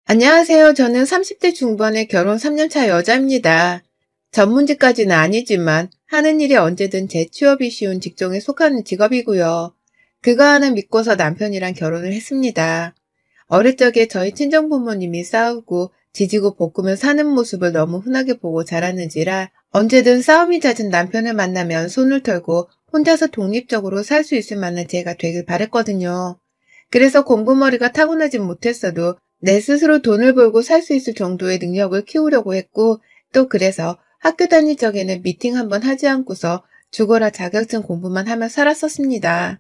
안녕하세요. 저는 30대 중반의 결혼 3년 차 여자입니다. 전문직까지는 아니지만 하는 일이 언제든 제 취업이 쉬운 직종에 속하는 직업이고요. 그거 하나 믿고서 남편이랑 결혼을 했습니다. 어릴 적에 저희 친정부모님이 싸우고 지지고 볶으며 사는 모습을 너무 흔하게 보고 자랐는지라 언제든 싸움이 잦은 남편을 만나면 손을 털고 혼자서 독립적으로 살 수 있을 만한 제가 되길 바랬거든요. 그래서 공부머리가 타고나진 못했어도 내 스스로 돈을 벌고 살 수 있을 정도의 능력을 키우려고 했고, 또 그래서 학교 다닐 적에는 미팅 한번 하지 않고서 죽어라 자격증 공부만 하며 살았었습니다.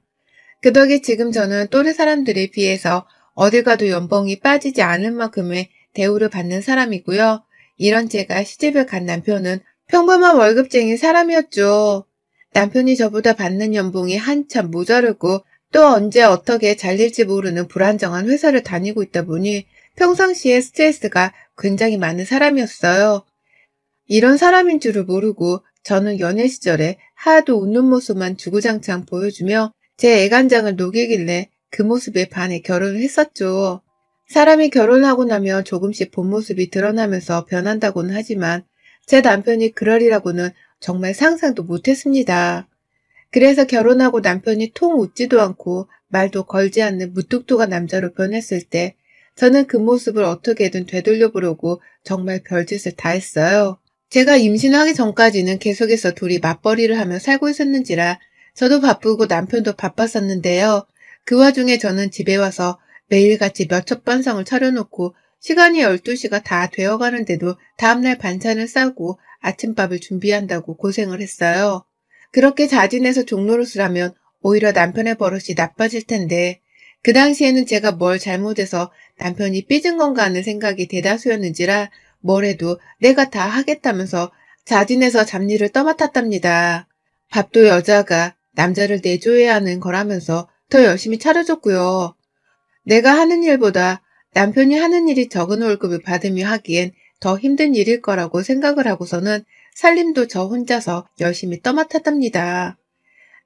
그 덕에 지금 저는 또래 사람들에 비해서 어딜 가도 연봉이 빠지지 않을 만큼의 대우를 받는 사람이고요. 이런 제가 시집을 간 남편은 평범한 월급쟁이 사람이었죠. 남편이 저보다 받는 연봉이 한참 모자르고 또 언제 어떻게 잘릴지 모르는 불안정한 회사를 다니고 있다 보니 평상시에 스트레스가 굉장히 많은 사람이었어요. 이런 사람인 줄을 모르고 저는 연애 시절에 하도 웃는 모습만 주구장창 보여주며 제 애간장을 녹이길래 그 모습에 반해 결혼을 했었죠. 사람이 결혼하고 나면 조금씩 본 모습이 드러나면서 변한다고는 하지만 제 남편이 그러리라고는 정말 상상도 못했습니다. 그래서 결혼하고 남편이 통 웃지도 않고 말도 걸지 않는 무뚝뚝한 남자로 변했을 때 저는 그 모습을 어떻게든 되돌려 보려고 정말 별짓을 다 했어요. 제가 임신하기 전까지는 계속해서 둘이 맞벌이를 하며 살고 있었는지라 저도 바쁘고 남편도 바빴었는데요. 그 와중에 저는 집에 와서 매일같이 몇 첩 반상을 차려놓고 시간이 12시가 다 되어가는데도 다음날 반찬을 싸고 아침밥을 준비한다고 고생을 했어요. 그렇게 자진해서 종노릇을 하면 오히려 남편의 버릇이 나빠질 텐데 그 당시에는 제가 뭘 잘못해서 남편이 삐진 건가 하는 생각이 대다수였는지라 뭘 해도 내가 다 하겠다면서 자진해서 잡일을 떠맡았답니다. 밥도 여자가 남자를 내줘야 하는 거라면서 더 열심히 차려줬고요. 내가 하는 일보다 남편이 하는 일이 적은 월급을 받으며 하기엔 더 힘든 일일 거라고 생각을 하고서는 살림도 저 혼자서 열심히 떠맡았답니다.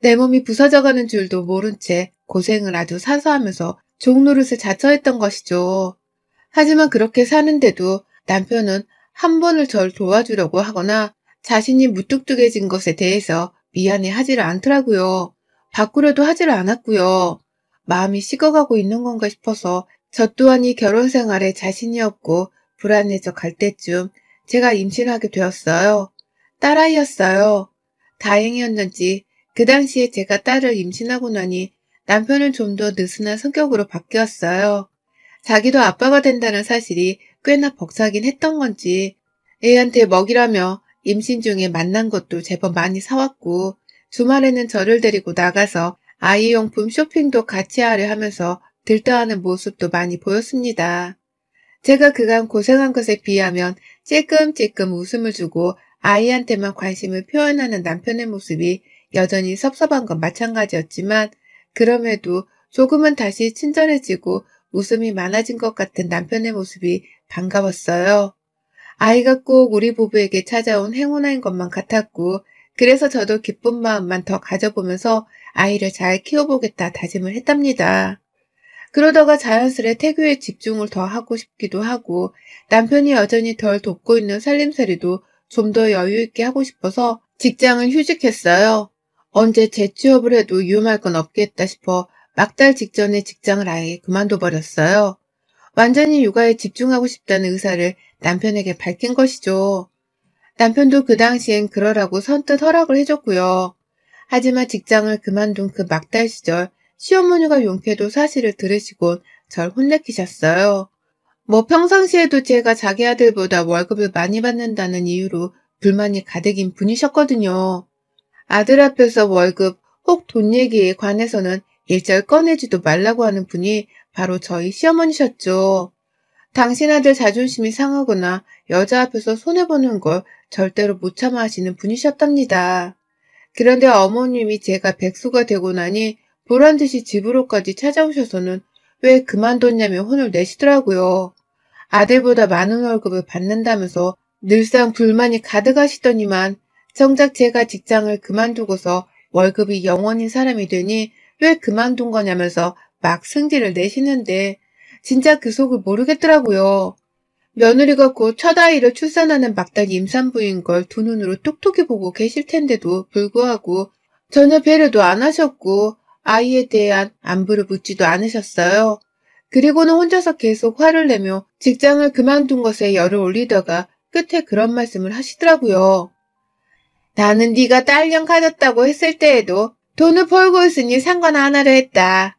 내 몸이 부서져가는 줄도 모른 채 고생을 아주 사서하면서 종노릇을 자처했던 것이죠. 하지만 그렇게 사는데도 남편은 한 번을 절 도와주려고 하거나 자신이 무뚝뚝해진 것에 대해서 미안해 하지를 않더라고요. 바꾸려도 하지를 않았고요. 마음이 식어가고 있는 건가 싶어서 저 또한 이 결혼 생활에 자신이 없고 불안해져 갈 때쯤 제가 임신하게 되었어요. 딸아이였어요. 다행이었는지 그 당시에 제가 딸을 임신하고 나니 남편은 좀 더 느슨한 성격으로 바뀌었어요. 자기도 아빠가 된다는 사실이 꽤나 벅차긴 했던 건지 애한테 먹이라며 임신 중에 만난 것도 제법 많이 사왔고 주말에는 저를 데리고 나가서 아이용품 쇼핑도 같이 하려 하면서 들떠하는 모습도 많이 보였습니다. 제가 그간 고생한 것에 비하면 찔끔찔끔 웃음을 주고 아이한테만 관심을 표현하는 남편의 모습이 여전히 섭섭한 건 마찬가지였지만 그럼에도 조금은 다시 친절해지고 웃음이 많아진 것 같은 남편의 모습이 반가웠어요. 아이가 꼭 우리 부부에게 찾아온 행운인 것만 같았고 그래서 저도 기쁜 마음만 더 가져보면서 아이를 잘 키워보겠다 다짐을 했답니다. 그러다가 자연스레 태교에 집중을 더 하고 싶기도 하고 남편이 여전히 덜 돕고 있는 살림살이도 좀 더 여유 있게 하고 싶어서 직장을 휴직했어요. 언제 재취업을 해도 위험할 건 없겠다 싶어 막달 직전에 직장을 아예 그만둬 버렸어요. 완전히 육아에 집중하고 싶다는 의사를 남편에게 밝힌 것이죠. 남편도 그 당시엔 그러라고 선뜻 허락을 해줬고요. 하지만 직장을 그만둔 그 막달 시절 시어머니가 용케도 사실을 들으시곤 절 혼내키셨어요. 뭐 평상시에도 제가 자기 아들보다 월급을 많이 받는다는 이유로 불만이 가득인 분이셨거든요. 아들 앞에서 월급 혹 돈 얘기에 관해서는 일절 꺼내지도 말라고 하는 분이 바로 저희 시어머니셨죠. 당신 아들 자존심이 상하거나 여자 앞에서 손해보는 걸 절대로 못 참아 하시는 분이셨답니다. 그런데 어머님이 제가 백수가 되고 나니 보란듯이 집으로까지 찾아오셔서는 왜 그만뒀냐며 혼을 내시더라고요. 아들보다 많은 월급을 받는다면서 늘상 불만이 가득하시더니만 정작 제가 직장을 그만두고서 월급이 0원인 사람이 되니 왜 그만둔 거냐면서 막 승질을 내시는데 진짜 그 속을 모르겠더라고요. 며느리가 곧 첫 아이를 출산하는 막달 임산부인 걸 두 눈으로 똑똑히 보고 계실 텐데도 불구하고 전혀 배려도 안 하셨고 아이에 대한 안부를 묻지도 않으셨어요. 그리고는 혼자서 계속 화를 내며 직장을 그만둔 것에 열을 올리다가 끝에 그런 말씀을 하시더라고요. 나는 네가 딸년 가졌다고 했을 때에도 돈을 벌고 있으니 상관 안 하려 했다.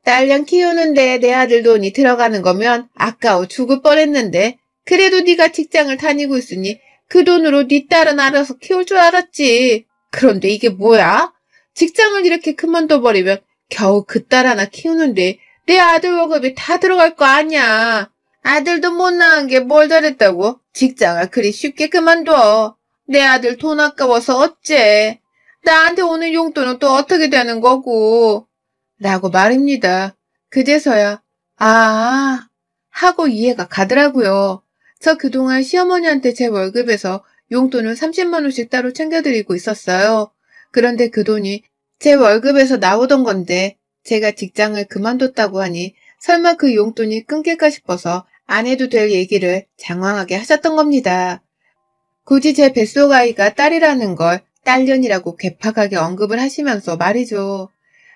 딸년 키우는데 내 아들 돈이 들어가는 거면 아까워 죽을 뻔했는데 그래도 네가 직장을 다니고 있으니 그 돈으로 네 딸은 알아서 키울 줄 알았지. 그런데 이게 뭐야? 직장을 이렇게 그만둬버리면 겨우 그 딸 하나 키우는데 내 아들 월급이 다 들어갈 거 아니야. 아들도 못 낳은 게 뭘 잘했다고 직장을 그리 쉽게 그만둬. 내 아들 돈 아까워서 어째. 나한테 오는 용돈은 또 어떻게 되는 거고. 라고 말입니다. 그제서야 아 하고 이해가 가더라고요. 저 그동안 시어머니한테 제 월급에서 용돈을 30만 원씩 따로 챙겨드리고 있었어요. 그런데 그 돈이 제 월급에서 나오던 건데 제가 직장을 그만뒀다고 하니 설마 그 용돈이 끊길까 싶어서 안 해도 될 얘기를 장황하게 하셨던 겁니다. 굳이 제 뱃속 아이가 딸이라는 걸 딸년이라고 괴팍하게 언급을 하시면서 말이죠.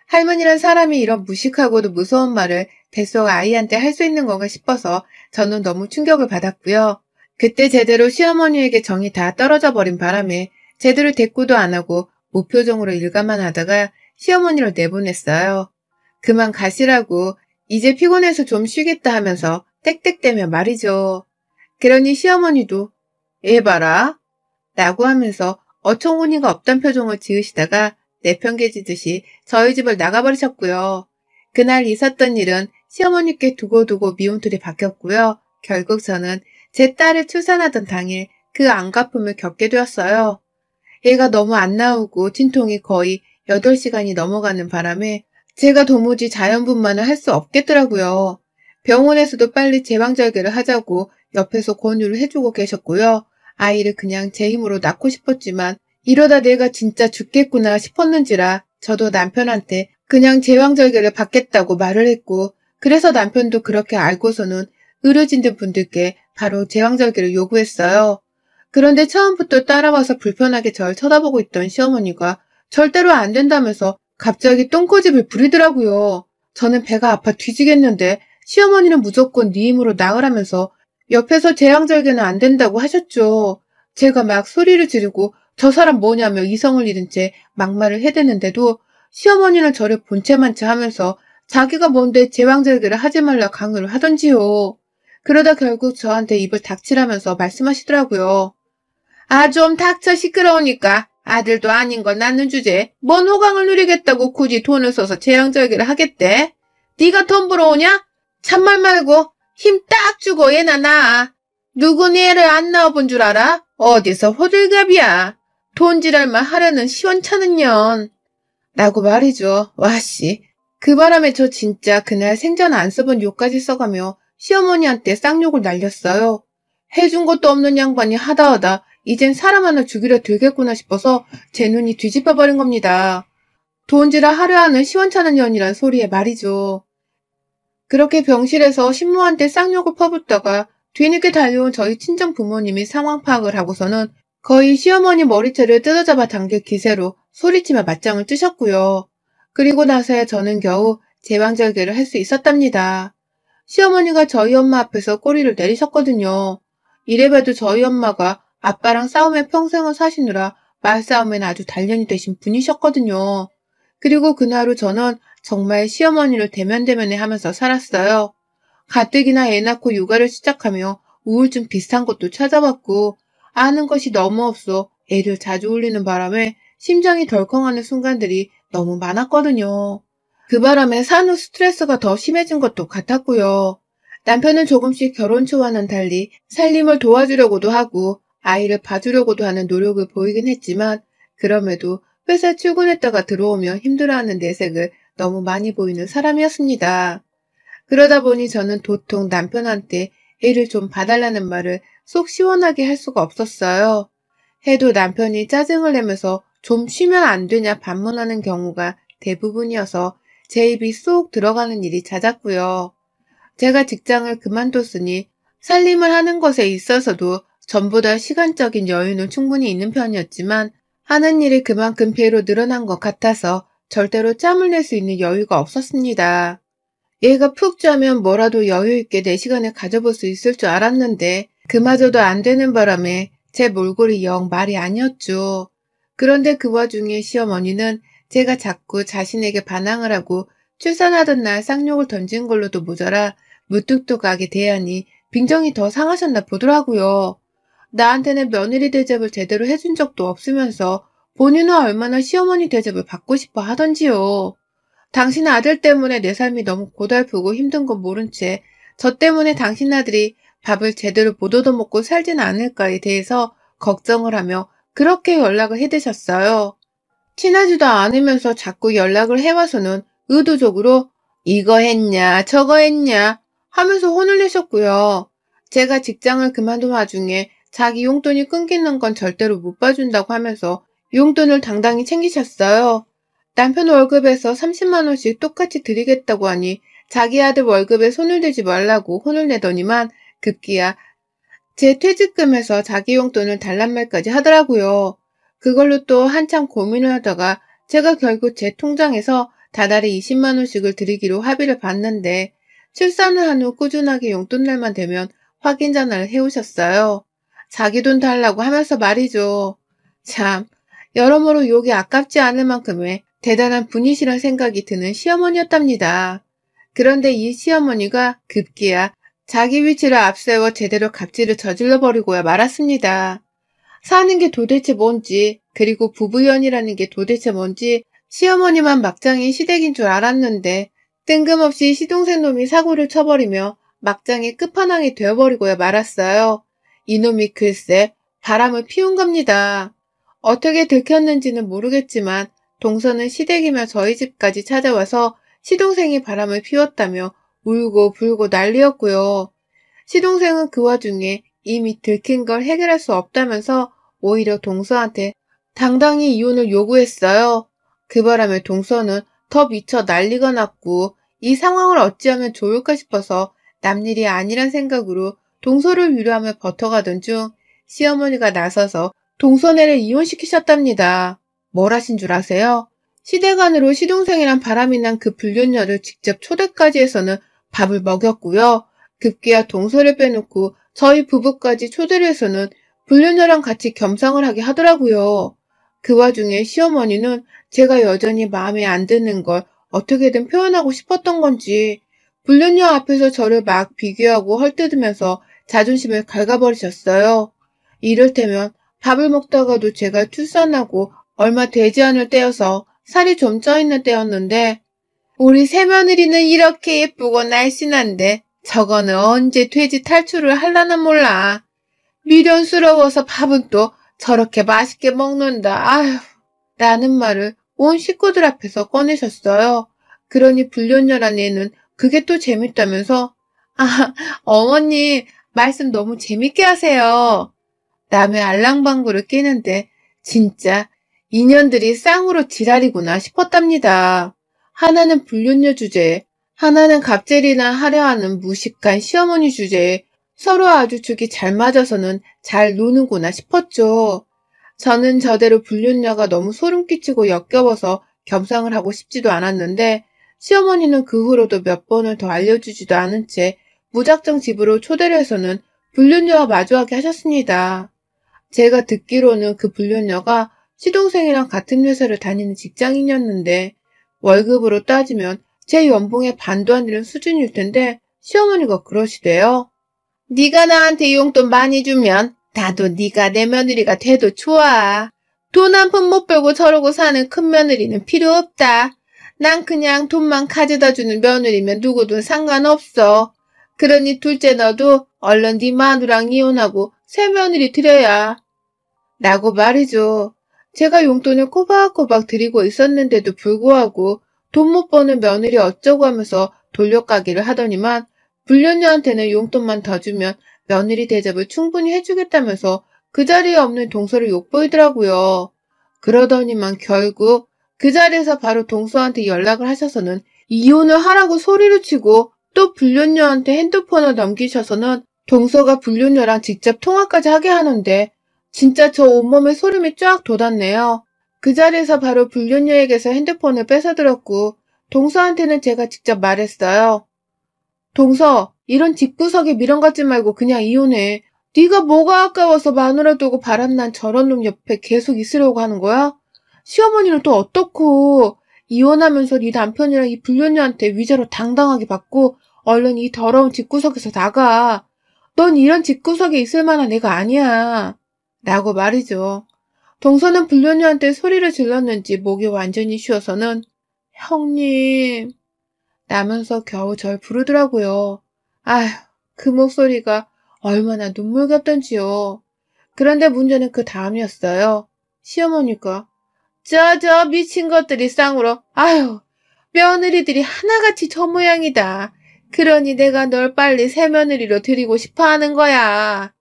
할머니란 사람이 이런 무식하고도 무서운 말을 뱃속 아이한테 할 수 있는 건가 싶어서 저는 너무 충격을 받았고요. 그때 제대로 시어머니에게 정이 다 떨어져 버린 바람에 제대로 대꾸도 안 하고 무표정으로 일가만 하다가 시어머니를 내보냈어요. 그만 가시라고 이제 피곤해서 좀 쉬겠다 하면서 땡땡대며 말이죠. 그러니 시어머니도 얘 봐라 라고 하면서 어처구니가 없단 표정을 지으시다가 내팽개치듯이 저희 집을 나가버리셨고요. 그날 있었던 일은 시어머니께 두고두고 미움틀이 바뀌었고요. 결국 저는 제 딸을 출산하던 당일 그 안갚음을 겪게 되었어요. 얘가 너무 안 나오고 진통이 거의 8시간이 넘어가는 바람에 제가 도무지 자연분만을 할 수 없겠더라고요. 병원에서도 빨리 제왕절개를 하자고 옆에서 권유를 해주고 계셨고요. 아이를 그냥 제 힘으로 낳고 싶었지만 이러다 내가 진짜 죽겠구나 싶었는지라 저도 남편한테 그냥 제왕절개를 받겠다고 말을 했고 그래서 남편도 그렇게 알고서는 의료진들 분들께 바로 제왕절개를 요구했어요. 그런데 처음부터 따라와서 불편하게 절 쳐다보고 있던 시어머니가 절대로 안 된다면서 갑자기 똥꼬집을 부리더라고요. 저는 배가 아파 뒤지겠는데 시어머니는 무조건 네 힘으로 낳으라면서 옆에서 제왕절개는 안 된다고 하셨죠. 제가 막 소리를 지르고 저 사람 뭐냐며 이성을 잃은 채 막말을 해대는데도 시어머니는 저를 본체만체 하면서 자기가 뭔데 제왕절개를 하지 말라 강요를 하던지요. 그러다 결국 저한테 입을 닥치라면서 말씀하시더라고요. 아, 좀 닥쳐 시끄러우니까 아들도 아닌 걸 낳는 주제에 뭔 호강을 누리겠다고 굳이 돈을 써서 제왕절개를 하겠대? 네가 돈 벌어오냐? 참말 말고 힘 딱 주고 얘나 낳아. 누구 네 애를 안 낳아본 줄 알아? 어디서 호들갑이야. 돈지랄만 하려는 시원찮은 년. 라고 말이죠. 와씨. 그 바람에 저 진짜 그날 생전 안 써본 욕까지 써가며 시어머니한테 쌍욕을 날렸어요. 해준 것도 없는 양반이 하다하다 이젠 사람 하나 죽이려 들겠구나 싶어서 제 눈이 뒤집어버린 겁니다. 돈지라 하려 하는 시원찮은 년이란 소리에 말이죠. 그렇게 병실에서 신부한테 쌍욕을 퍼붓다가 뒤늦게 달려온 저희 친정 부모님이 상황 파악을 하고서는 거의 시어머니 머리채를 뜯어잡아 당길 기세로 소리치며 맞짱을 뜨셨고요. 그리고 나서야 저는 겨우 제왕절개를 할 수 있었답니다. 시어머니가 저희 엄마 앞에서 꼬리를 내리셨거든요. 이래봬도 저희 엄마가 아빠랑 싸움에 평생을 사시느라 말싸움엔 아주 단련이 되신 분이셨거든요. 그리고 그날 후 저는 정말 시어머니를 대면대면해 하면서 살았어요. 가뜩이나 애 낳고 육아를 시작하며 우울증 비슷한 것도 찾아봤고 아는 것이 너무 없어 애를 자주 울리는 바람에 심장이 덜컹하는 순간들이 너무 많았거든요. 그 바람에 산후 스트레스가 더 심해진 것도 같았고요. 남편은 조금씩 결혼 초와는 달리 살림을 도와주려고도 하고 아이를 봐주려고도 하는 노력을 보이긴 했지만 그럼에도 회사 출근했다가 들어오며 힘들어하는 내색을 너무 많이 보이는 사람이었습니다. 그러다 보니 저는 도통 남편한테 애를 좀 봐달라는 말을 속 시원하게 할 수가 없었어요. 해도 남편이 짜증을 내면서 좀 쉬면 안 되냐 반문하는 경우가 대부분이어서 제 입이 쏙 들어가는 일이 잦았고요. 제가 직장을 그만뒀으니 살림을 하는 것에 있어서도 전보다 시간적인 여유는 충분히 있는 편이었지만 하는 일이 그만큼 배로 늘어난 것 같아서 절대로 짬을 낼 수 있는 여유가 없었습니다. 얘가 푹 자면 뭐라도 여유 있게 내 시간을 가져볼 수 있을 줄 알았는데 그마저도 안 되는 바람에 제 몰골이 영 말이 아니었죠. 그런데 그 와중에 시어머니는 제가 자꾸 자신에게 반항을 하고 출산하던 날 쌍욕을 던진 걸로도 모자라 무뚝뚝하게 대하니 빈정이 더 상하셨나 보더라고요. 나한테는 며느리 대접을 제대로 해준 적도 없으면서 본인은 얼마나 시어머니 대접을 받고 싶어 하던지요. 당신 아들 때문에 내 삶이 너무 고달프고 힘든 건 모른 채 저 때문에 당신 아들이 밥을 제대로 못 얻어먹고 살진 않을까에 대해서 걱정을 하며 그렇게 연락을 해대셨어요. 친하지도 않으면서 자꾸 연락을 해와서는 의도적으로 이거 했냐 저거 했냐 하면서 혼을 내셨고요. 제가 직장을 그만둔 와중에 자기 용돈이 끊기는 건 절대로 못 봐준다고 하면서 용돈을 당당히 챙기셨어요. 남편 월급에서 30만 원씩 똑같이 드리겠다고 하니 자기 아들 월급에 손을 대지 말라고 혼을 내더니만 급기야 제 퇴직금에서 자기 용돈을 달란 말까지 하더라고요. 그걸로 또 한참 고민을 하다가 제가 결국 제 통장에서 다달이 20만 원씩을 드리기로 합의를 봤는데 출산을 한 후 꾸준하게 용돈 날만 되면 확인 전화를 해오셨어요. 자기 돈 달라고 하면서 말이죠. 참, 여러모로 욕이 아깝지 않을 만큼의 대단한 분이시란 생각이 드는 시어머니였답니다. 그런데 이 시어머니가 급기야 자기 위치를 앞세워 제대로 갑질을 저질러 버리고야 말았습니다. 사는 게 도대체 뭔지, 그리고 부부연이라는 게 도대체 뭔지 시어머니만 막장이 시댁인 줄 알았는데 뜬금없이 시동생 놈이 사고를 쳐버리며 막장이 끝판왕이 되어버리고야 말았어요. 이놈이 글쎄 바람을 피운 겁니다. 어떻게 들켰는지는 모르겠지만 동서는 시댁이며 저희 집까지 찾아와서 시동생이 바람을 피웠다며 울고 불고 난리였고요. 시동생은 그 와중에 이미 들킨 걸 해결할 수 없다면서 오히려 동서한테 당당히 이혼을 요구했어요. 그 바람에 동서는 더 미쳐 난리가 났고 이 상황을 어찌하면 좋을까 싶어서 남일이 아니란 생각으로 동서를 위로하며 버텨가던 중 시어머니가 나서서 동서네를 이혼시키셨답니다. 뭘 하신 줄 아세요? 시댁안으로 시동생이란 바람이 난 그 불륜녀를 직접 초대까지 해서는 밥을 먹였고요. 급기야 동서를 빼놓고 저희 부부까지 초대를 해서는 불륜녀랑 같이 겸상을 하게 하더라고요. 그 와중에 시어머니는 제가 여전히 마음에 안 드는 걸 어떻게든 표현하고 싶었던 건지 불륜녀 앞에서 저를 막 비교하고 헐뜯으면서 자존심을 갉아버리셨어요. 이를테면 밥을 먹다가도 제가 출산하고 얼마 되지 않을 때여서 살이 좀 쪄있는 때였는데 우리 새며느리는 이렇게 예쁘고 날씬한데 저거는 언제 돼지 탈출을 할라나 몰라. 미련스러워서 밥은 또 저렇게 맛있게 먹는다. 아휴. 라는 말을 온 식구들 앞에서 꺼내셨어요. 그러니 불륜녀란 애는 그게 또 재밌다면서 아, 어머니 말씀 너무 재밌게 하세요. 남의 알랑방구를 끼는데 진짜 인연들이 쌍으로 지랄이구나 싶었답니다. 하나는 불륜녀 주제에 하나는 갑질이나 하려 하는 무식한 시어머니 주제에 서로 아주 죽이 잘 맞아서는 잘 노는구나 싶었죠. 저는 저대로 불륜녀가 너무 소름 끼치고 역겨워서 겸상을 하고 싶지도 않았는데 시어머니는 그 후로도 몇 번을 더 알려주지도 않은 채 무작정 집으로 초대를 해서는 불륜녀와 마주하게 하셨습니다. 제가 듣기로는 그 불륜녀가 시동생이랑 같은 회사를 다니는 직장인이었는데 월급으로 따지면 제 연봉의 반도 안 되는 수준일 텐데 시어머니가 그러시대요. 네가 나한테 용돈 많이 주면 나도 네가 내 며느리가 돼도 좋아. 돈 한 푼 못 벌고 저러고 사는 큰 며느리는 필요 없다. 난 그냥 돈만 가져다 주는 며느리면 누구든 상관없어. 그러니 둘째 너도 얼른 네 마누랑 이혼하고 새 며느리 들여야. 라고 말이죠. 제가 용돈을 꼬박꼬박 드리고 있었는데도 불구하고 돈 못 버는 며느리 어쩌고 하면서 돌려가기를 하더니만 불륜녀한테는 용돈만 더 주면 며느리 대접을 충분히 해주겠다면서 그 자리에 없는 동서를 욕보이더라고요. 그러더니만 결국 그 자리에서 바로 동서한테 연락을 하셔서는 이혼을 하라고 소리를 치고 또 불륜녀한테 핸드폰을 넘기셔서는 동서가 불륜녀랑 직접 통화까지 하게 하는데 진짜 저 온몸에 소름이 쫙 돋았네요. 그 자리에서 바로 불륜녀에게서 핸드폰을 뺏어들었고 동서한테는 제가 직접 말했어요. 동서, 이런 집구석에 미련 갖지 말고 그냥 이혼해. 네가 뭐가 아까워서 마누라 두고 바람난 저런 놈 옆에 계속 있으려고 하는 거야? 시어머니는 또 어떻고? 이혼하면서 네 남편이랑 이 불륜녀한테 위자료 당당하게 받고 얼른 이 더러운 집구석에서 나가. 넌 이런 집구석에 있을 만한 애가 아니야. 라고 말이죠. 동서는 불륜녀한테 소리를 질렀는지 목이 완전히 쉬어서는 형님 라면서 겨우 절 부르더라고요. 아휴, 그 목소리가 얼마나 눈물겹던지요. 그런데 문제는 그 다음이었어요. 시어머니가 저 미친 것들이 쌍으로 아휴 며느리들이 하나같이 저 모양이다. 그러니 내가 널 빨리 새며느리로 드리고 싶어 하는 거야.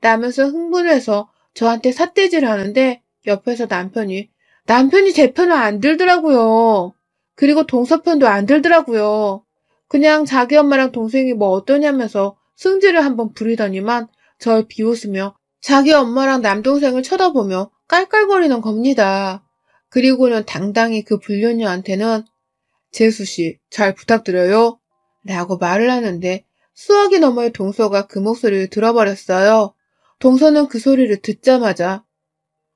라면서 흥분해서 저한테 삿대질을 하는데 옆에서 남편이 제 편을 안 들더라고요. 그리고 동서 편도 안 들더라고요. 그냥 자기 엄마랑 동생이 뭐 어떠냐면서 승질을 한번 부리더니만 절 비웃으며 자기 엄마랑 남동생을 쳐다보며 깔깔거리는 겁니다. 그리고는 당당히 그 불륜녀한테는 재수씨 잘 부탁드려요 라고 말을 하는데 수화기 너머의 동서가 그 목소리를 들어버렸어요. 동서는 그 소리를 듣자마자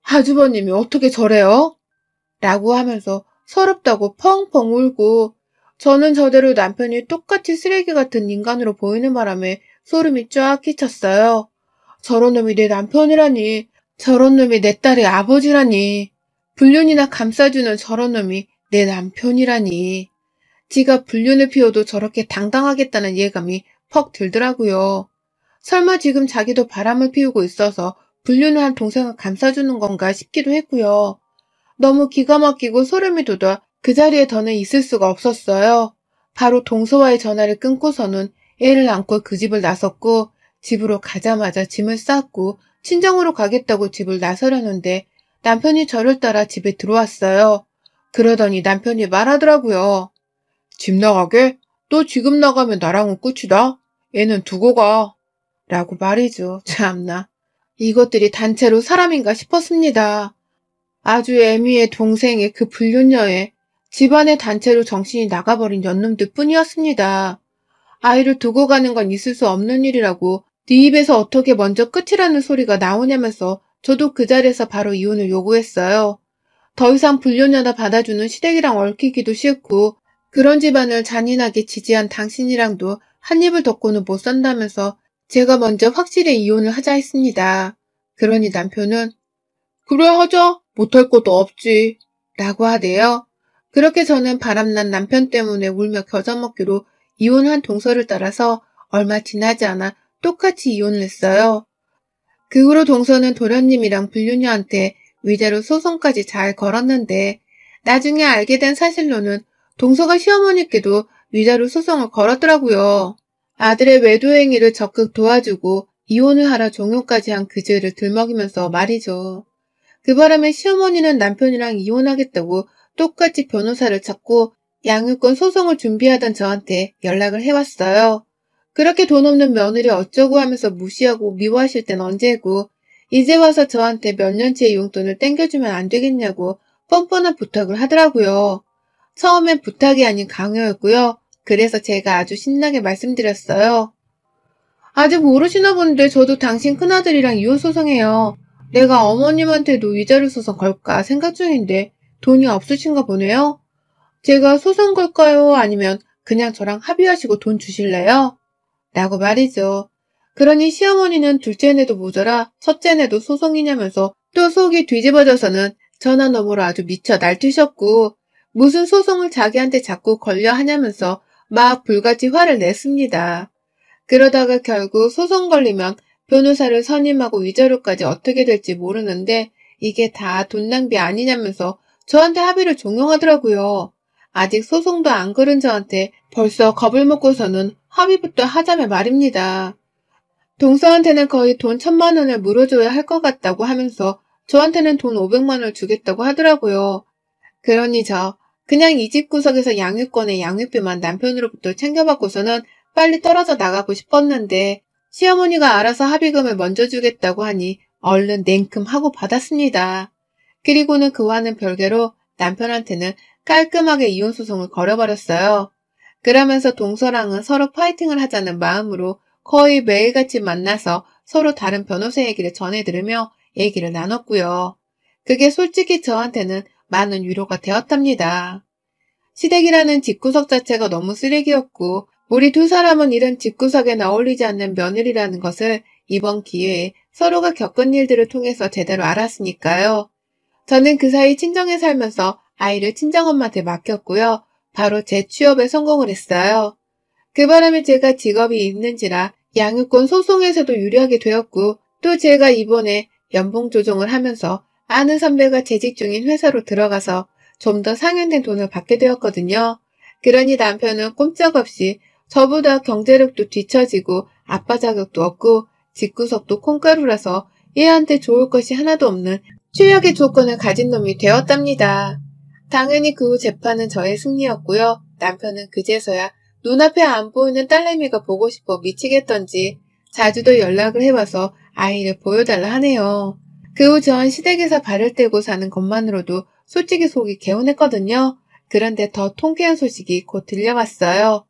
아주버님이 어떻게 저래요? 라고 하면서 서럽다고 펑펑 울고 저는 저대로 남편이 똑같이 쓰레기 같은 인간으로 보이는 바람에 소름이 쫙 끼쳤어요. 저런 놈이 내 남편이라니. 저런 놈이 내 딸의 아버지라니. 불륜이나 감싸주는 저런 놈이 내 남편이라니. 지가 불륜을 피워도 저렇게 당당하겠다는 예감이 퍽 들더라고요. 설마 지금 자기도 바람을 피우고 있어서 불륜을 한 동생을 감싸주는 건가 싶기도 했고요. 너무 기가 막히고 소름이 돋아 그 자리에 더는 있을 수가 없었어요. 바로 동서와의 전화를 끊고서는 애를 안고 그 집을 나섰고 집으로 가자마자 짐을 쌌고 친정으로 가겠다고 집을 나서려는데 남편이 저를 따라 집에 들어왔어요. 그러더니 남편이 말하더라고요. 집 나가게? 너 지금 나가면 나랑은 끝이다. 애는 두고 가. 라고 말이죠. 참나. 이것들이 단체로 사람인가 싶었습니다. 아주 애미의 동생의 그 불륜녀에 집안의 단체로 정신이 나가버린 연놈들 뿐이었습니다. 아이를 두고 가는 건 있을 수 없는 일이라고 네 입에서 어떻게 먼저 끝이라는 소리가 나오냐면서 저도 그 자리에서 바로 이혼을 요구했어요. 더 이상 불륜녀나 받아주는 시댁이랑 얽히기도 싫고 그런 집안을 잔인하게 지지한 당신이랑도 한 입을 덮고는 못 산다면서 제가 먼저 확실히 이혼을 하자 했습니다. 그러니 남편은 그래 하자. 못할 것도 없지. 라고 하대요. 그렇게 저는 바람난 남편 때문에 울며 겨자먹기로 이혼한 동서를 따라서 얼마 지나지 않아 똑같이 이혼을 했어요. 그 후로 동서는 도련님이랑 불륜녀한테 위자료 소송까지 잘 걸었는데 나중에 알게 된 사실로는 동서가 시어머니께도 위자료 소송을 걸었더라고요. 아들의 외도 행위를 적극 도와주고 이혼을 하라 종용까지 한 그 죄를 들먹이면서 말이죠. 그 바람에 시어머니는 남편이랑 이혼하겠다고 똑같이 변호사를 찾고 양육권 소송을 준비하던 저한테 연락을 해왔어요. 그렇게 돈 없는 며느리 어쩌고 하면서 무시하고 미워하실 땐 언제고 이제 와서 저한테 몇 년치의 용돈을 땡겨주면 안 되겠냐고 뻔뻔한 부탁을 하더라고요. 처음엔 부탁이 아닌 강요였고요. 그래서 제가 아주 신나게 말씀드렸어요. 아직 모르시나 본데 저도 당신 큰아들이랑 이혼 소송해요. 내가 어머님한테도 위자료 소송 걸까 생각 중인데 돈이 없으신가 보네요. 제가 소송 걸까요? 아니면 그냥 저랑 합의하시고 돈 주실래요? 라고 말이죠. 그러니 시어머니는 둘째네도 모자라 첫째네도 소송이냐면서 또 속이 뒤집어져서는 전화 너머로 아주 미쳐 날뛰셨고 무슨 소송을 자기한테 자꾸 걸려 하냐면서 막 불같이 화를 냈습니다. 그러다가 결국 소송 걸리면 변호사를 선임하고 위자료까지 어떻게 될지 모르는데 이게 다 돈 낭비 아니냐면서 저한테 합의를 종용하더라고요. 아직 소송도 안 걸은 저한테 벌써 겁을 먹고서는 합의부터 하자며 말입니다. 동서한테는 거의 돈 1,000만 원을 물어줘야 할 것 같다고 하면서 저한테는 돈 500만 원을 주겠다고 하더라고요. 그러니 저 그냥 이 집 구석에서 양육권의 양육비만 남편으로부터 챙겨받고서는 빨리 떨어져 나가고 싶었는데 시어머니가 알아서 합의금을 먼저 주겠다고 하니 얼른 냉큼 하고 받았습니다. 그리고는 그와는 별개로 남편한테는 깔끔하게 이혼소송을 걸어버렸어요. 그러면서 동서랑은 서로 파이팅을 하자는 마음으로 거의 매일같이 만나서 서로 다른 변호사 얘기를 전해 들으며 얘기를 나눴고요. 그게 솔직히 저한테는 많은 위로가 되었답니다. 시댁이라는 집구석 자체가 너무 쓰레기였고 우리 두 사람은 이런 집구석에 어울리지 않는 며느리라는 것을 이번 기회에 서로가 겪은 일들을 통해서 제대로 알았으니까요. 저는 그 사이 친정에 살면서 아이를 친정엄마한테 맡겼고요. 바로 재취업에 성공을 했어요. 그 바람에 제가 직업이 있는지라 양육권 소송에서도 유리하게 되었고 또 제가 이번에 연봉 조정을 하면서 아는 선배가 재직 중인 회사로 들어가서 좀 더 상연된 돈을 받게 되었거든요. 그러니 남편은 꼼짝없이 저보다 경제력도 뒤처지고 아빠 자격도 없고 집구석도 콩가루라서 얘한테 좋을 것이 하나도 없는 최악의 조건을 가진 놈이 되었답니다. 당연히 그 후 재판은 저의 승리였고요. 남편은 그제서야 눈앞에 안 보이는 딸내미가 보고 싶어 미치겠던지 자주도 연락을 해와서 아이를 보여달라 하네요. 그 후 전 시댁에서 발을 떼고 사는 것만으로도 솔직히 속이 개운했거든요. 그런데 더 통쾌한 소식이 곧 들려왔어요.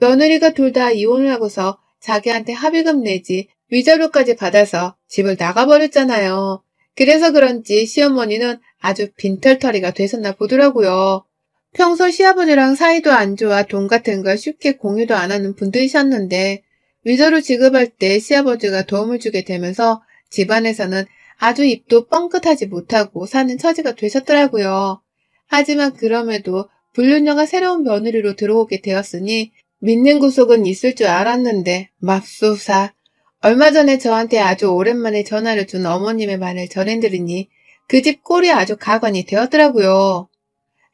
며느리가 둘 다 이혼을 하고서 자기한테 합의금 내지 위자료까지 받아서 집을 나가버렸잖아요. 그래서 그런지 시어머니는 아주 빈털터리가 되셨나 보더라고요. 평소 시아버지랑 사이도 안 좋아 돈 같은 걸 쉽게 공유도 안 하는 분들이셨는데 위자료 지급할 때 시아버지가 도움을 주게 되면서 집안에서는 아주 입도 뻥끗하지 못하고 사는 처지가 되셨더라고요. 하지만 그럼에도 불륜녀가 새로운 며느리로 들어오게 되었으니 믿는 구석은 있을 줄 알았는데 맙소사. 얼마 전에 저한테 아주 오랜만에 전화를 준 어머님의 말을 전해드리니 그 집 꼴이 아주 가관이 되었더라고요.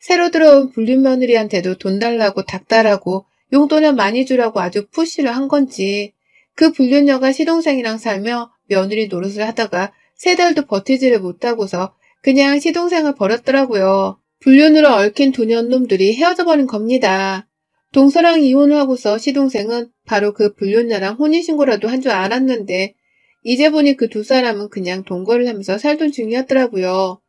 새로 들어온 불륜 며느리한테도 돈 달라고 닥달하고 용돈을 많이 주라고 아주 푸시를 한 건지 그 불륜녀가 시동생이랑 살며 며느리 노릇을 하다가 3달도 버티지를 못하고서 그냥 시동생을 버렸더라고요. 불륜으로 얽힌 두 년놈들이 헤어져 버린 겁니다. 동서랑 이혼을 하고서 시동생은 바로 그 불륜녀랑 혼인신고라도 한 줄 알았는데 이제 보니 그 두 사람은 그냥 동거를 하면서 살던 중이었더라고요.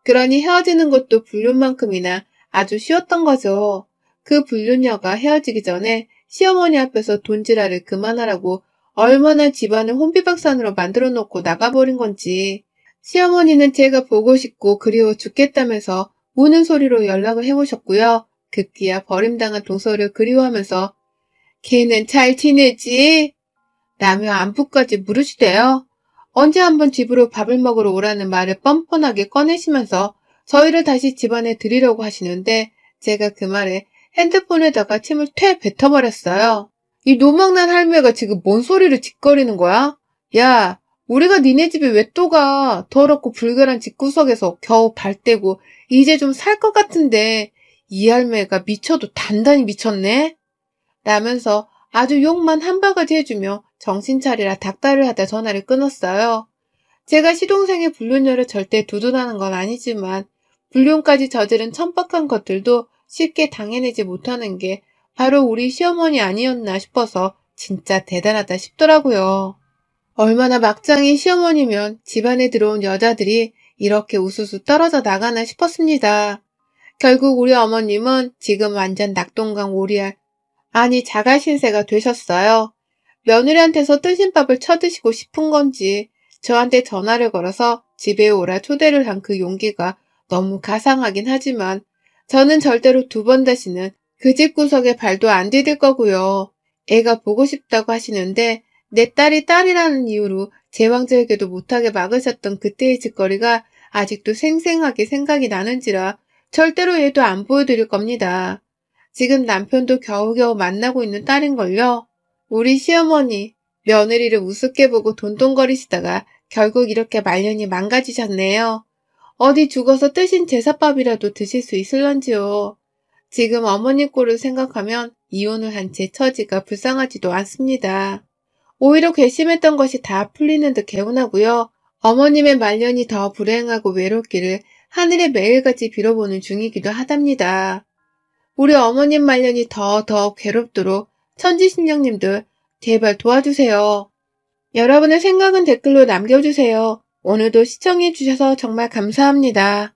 그러니 헤어지는 것도 불륜만큼이나 아주 쉬웠던 거죠. 그 불륜녀가 헤어지기 전에 시어머니 앞에서 돈지랄을 그만하라고 얼마나 집안을 혼비박산으로 만들어 놓고 나가버린 건지. 시어머니는 제가 보고 싶고 그리워 죽겠다면서 우는 소리로 연락을 해오셨고요. 급기야 버림당한 동서를 그리워하면서 걔는 잘 지내지? 라며 안부까지 물으시대요. 언제 한번 집으로 밥을 먹으러 오라는 말을 뻔뻔하게 꺼내시면서 저희를 다시 집안에 들이려고 하시는데 제가 그 말에 핸드폰에다가 침을 퇴 뱉어버렸어요. 이 노망난 할매가 지금 뭔 소리를 짓거리는 거야? 야, 우리가 니네 집에 왜 또 가? 더럽고 불결한 집구석에서 겨우 발 떼고 이제 좀 살 것 같은데 이 할매가 미쳐도 단단히 미쳤네? 라면서 아주 욕만 한 바가지 해주며 정신 차리라 닥달을 하다 전화를 끊었어요. 제가 시동생의 불륜녀를 절대 두둔하는 건 아니지만 불륜까지 저지른 천박한 것들도 쉽게 당해내지 못하는 게 바로 우리 시어머니 아니었나 싶어서 진짜 대단하다 싶더라고요. 얼마나 막장이 시어머니면 집안에 들어온 여자들이 이렇게 우수수 떨어져 나가나 싶었습니다. 결국 우리 어머님은 지금 완전 낙동강 오리알, 아니 자갈신세가 되셨어요. 며느리한테서 뜨신밥을 쳐드시고 싶은 건지 저한테 전화를 걸어서 집에 오라 초대를 한 그 용기가 너무 가상하긴 하지만 저는 절대로 2번 다시는 그 집 구석에 발도 안 디딜 거고요. 애가 보고 싶다고 하시는데 내 딸이 딸이라는 이유로 제왕절개도 못하게 막으셨던 그때의 짓거리가 아직도 생생하게 생각이 나는지라 절대로 얘도 안 보여드릴 겁니다. 지금 남편도 겨우겨우 만나고 있는 딸인걸요. 우리 시어머니 며느리를 우습게 보고 돈돈거리시다가 결국 이렇게 말년이 망가지셨네요. 어디 죽어서 뜨신 제사밥이라도 드실 수 있을런지요. 지금 어머니 꼴을 생각하면 이혼을 한 제 처지가 불쌍하지도 않습니다. 오히려 괘씸했던 것이 다 풀리는 듯 개운하고요. 어머님의 말년이 더 불행하고 외롭기를 하늘에 매일같이 빌어보는 중이기도 하답니다. 우리 어머님 말년이 더 괴롭도록 천지신령님들 제발 도와주세요. 여러분의 생각은 댓글로 남겨주세요. 오늘도 시청해주셔서 정말 감사합니다.